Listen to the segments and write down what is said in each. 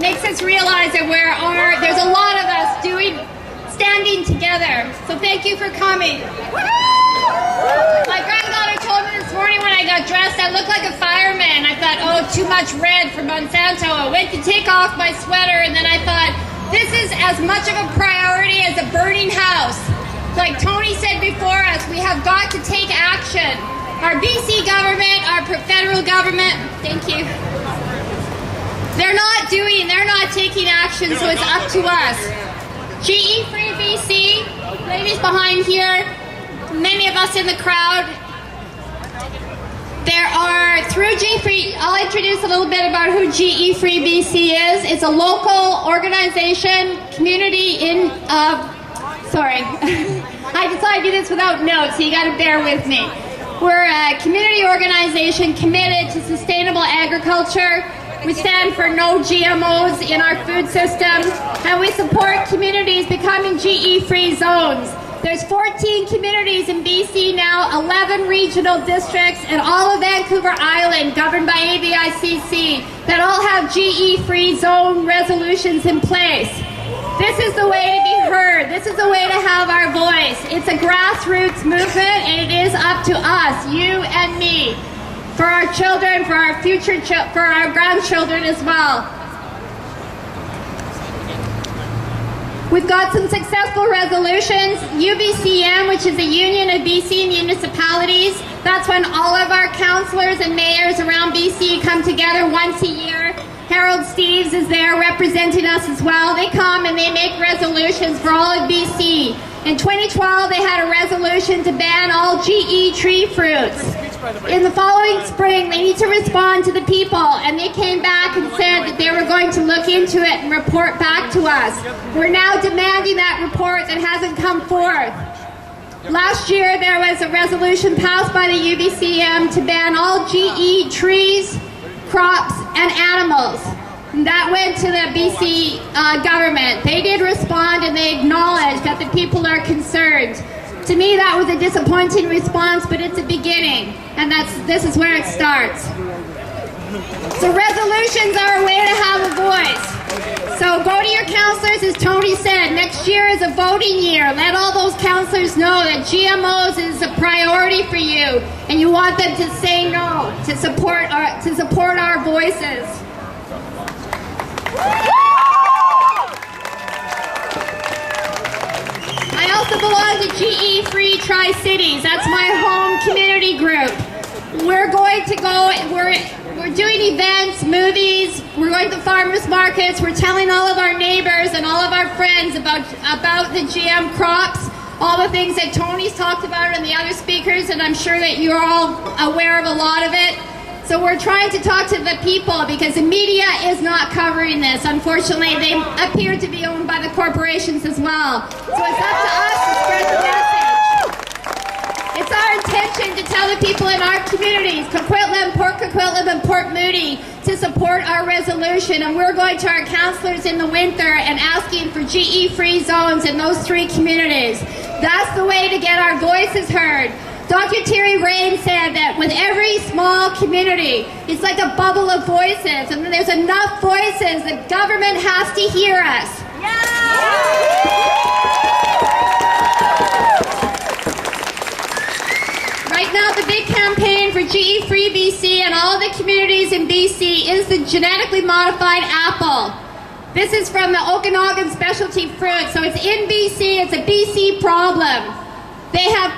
makes us realize that there's a lot of us standing together. So thank you for coming. My granddaughter told me this morning when I got dressed, I looked like a fireman. I thought, oh, too much red for Monsanto. I went to take off my sweater, and then I thought, this is as much of a priority as a burning house. Like Tony said before us, we have got to take action. Our BC government, our federal government, thank you. They're not taking action, so it's up to us. GE Free BC, ladies behind here, many of us in the crowd. There are, through GE Free, I'll introduce a little bit about who GE Free BC is. It's a local organization, community in, sorry. I decided to do this without notes, so you gotta bear with me. We're a community organization committed to sustainable agriculture. We stand for no GMOs in our food system, and we support communities becoming GE-free zones. There's 14 communities in BC now, 11 regional districts, and all of Vancouver Island governed by ABICC that all have GE-free zone resolutions in place. This is the way to be heard. This is the way to have our voice. It's a grassroots movement, and it is up to us, you and me, for our children, for our future, for our grandchildren as well. We've got some successful resolutions. UBCM, which is a union of BC municipalities, that's when all of our councillors and mayors around BC come together once a year. Harold Steves is there representing us as well. They come and they make resolutions for all of BC. In 2012, they had a resolution to ban all GE tree fruits. In the following spring, they need to respond to the people, and they came back and said that they were going to look into it and report back to us. We're now demanding that report that hasn't come forth. Last year, there was a resolution passed by the UBCM to ban all GE trees, crops, and animals. And that went to the BC government. They did respond, and they acknowledged that the people are concerned. To me, that was a disappointing response, but it's a beginning, and this is where it starts. So resolutions are a way to have a voice. So go to your councillors, as Tony said. Next year is a voting year. Let all those councillors know that GMOs is a priority for you, and you want them to say no, to support our voices. I also belong to GE Free Tri-Cities. That's my home community group. We're going to go, we're doing events, movies, we're going to farmers markets, we're telling all of our neighbors and all of our friends about the GM crops, all the things that Tony's talked about and the other speakers, and I'm sure that you're all aware of a lot of it. So we're trying to talk to the people because the media is not covering this. Unfortunately, they appear to be owned by the corporations as well. So it's up to us to spread the message. It's our intention to tell the people in our communities, Coquitlam, Port Coquitlam, and Port Moody, to support our resolution. And we're going to our councillors in the winter and asking for GE-free zones in those 3 communities. That's the way to get our voices heard. Dr. Terry Rain said that with every small community, it's like a bubble of voices, and there's enough voices that government has to hear us. Right now, the big campaign for GE Free BC and all the communities in BC is the genetically modified apple. This is from the Okanagan Specialty Fruit, so it's in BC, it's a BC problem. They have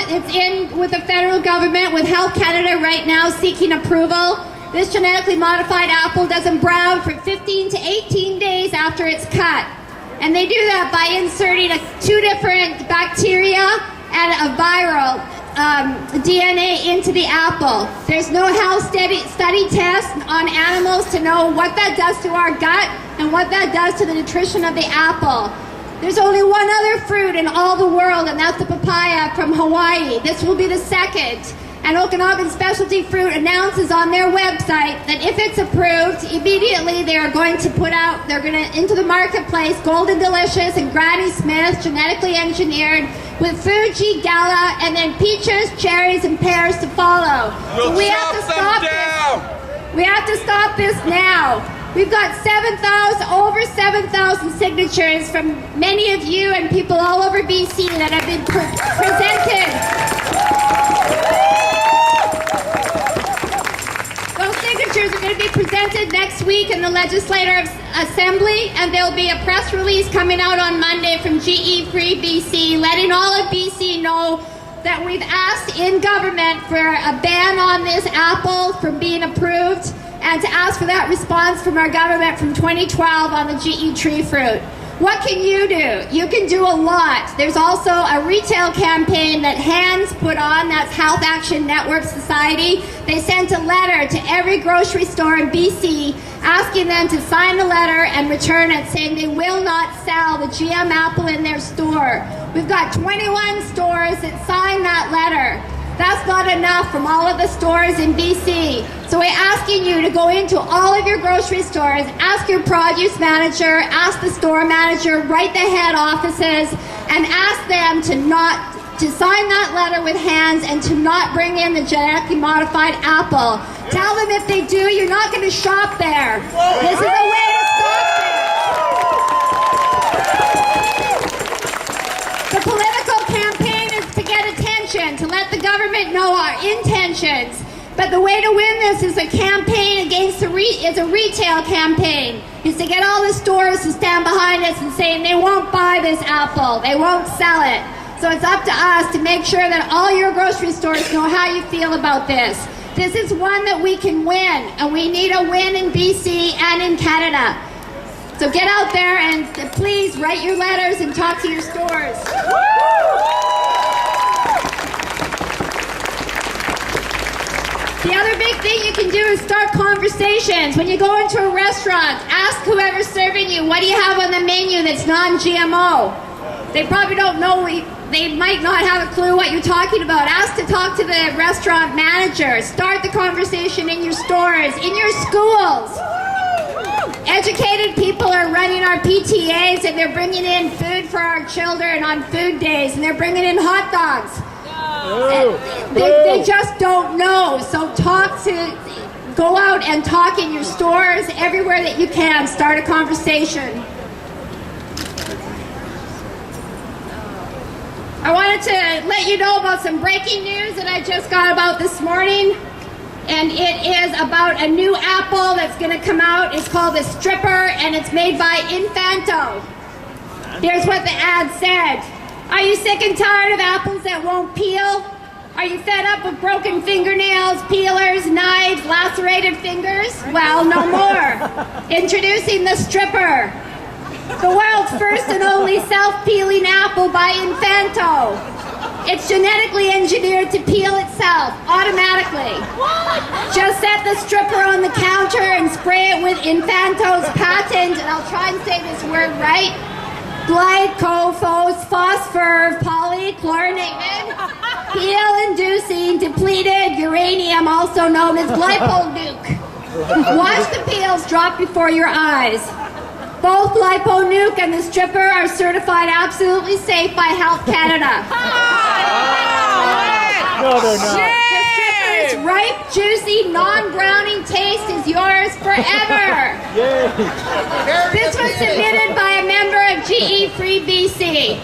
it's in with the federal government, with Health Canada right now seeking approval. This genetically modified apple doesn't brown for 15 to 18 days after it's cut. And they do that by inserting 2 different bacteria and a viral DNA into the apple. There's no health study test on animals to know what that does to our gut and what that does to the nutrition of the apple. There's only one other fruit in all the world, and that's the papaya from Hawaii. This will be the second. And Okanagan Specialty Fruit announces on their website that if it's approved, immediately they are going to into the marketplace Golden Delicious and Granny Smith, genetically engineered, with Fuji, Gala, and then peaches, cherries, and pears to follow. So we have to stop this. We have to stop this now. We've got over 7,000 signatures from many of you and people all over BC that have been presented. Those signatures are going to be presented next week in the Legislative Assembly, and there'll be a press release coming out on Monday from GE Free BC, letting all of BC know that we've asked in government for a ban on this apple from being approved, and to ask for that response from our government from 2012 on the GE tree fruit. What can you do? You can do a lot. There's also a retail campaign that HANDS put on, that's Health Action Network Society. They sent a letter to every grocery store in BC asking them to sign the letter and return it, saying they will not sell the GM apple in their store. We've got 21 stores that signed that letter. That's not enough from all of the stores in BC. So we're asking you to go into all of your grocery stores, ask your produce manager, ask the store manager, write the head offices, and ask them to sign that letter with HANDS and to not bring in the genetically modified apple. Tell them if they do, you're not going to shop there. This is a way to stop this. The political campaign is to get attention, to let the government know our intentions. But the way to win this is a campaign against a retail campaign. Is to get all the stores to stand behind us and saying they won't buy this apple, they won't sell it. So it's up to us to make sure that all your grocery stores know how you feel about this. This is one that we can win, and we need a win in BC and in Canada. So get out there and please write your letters and talk to your stores. The other big thing you can do is start conversations. When you go into a restaurant, ask whoever's serving you, what do you have on the menu that's non-GMO? They probably don't know, they might not have a clue what you're talking about. Ask to talk to the restaurant manager. Start the conversation in your stores, in your schools. Educated people are running our PTAs, and they're bringing in food for our children on food days, and they're bringing in hot dogs. They just don't know. So go out and talk in your stores, everywhere that you can. Start a conversation. I wanted to let you know about some breaking news that I just got about this morning. And it is about a new apple that's going to come out. It's called the Stripper, and it's made by Infanto. Here's what the ad said. Are you sick and tired of apples that won't peel? Are you fed up with broken fingernails, peelers, knives, lacerated fingers? Well, no more. Introducing the Stripper, the world's first and only self-peeling apple by Infanto. It's genetically engineered to peel itself automatically. Just set the Stripper on the counter and spray it with Infanto's patent, and I'll try and say this word right, glycophosphor polychlorinated, peel-inducing depleted uranium, also known as liponuke. Watch the peels drop before your eyes. Both liponuke and the Stripper are certified absolutely safe by Health Canada. No, they're not. The Stripper's ripe, juicy, non-browning taste is yours forever. This was submitted by a member of GE Free BC.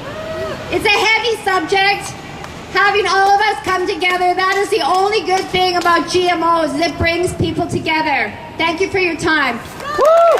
It's a heavy subject. Having all of us come together, that is the only good thing about GMOs, is it brings people together. Thank you for your time. Woo!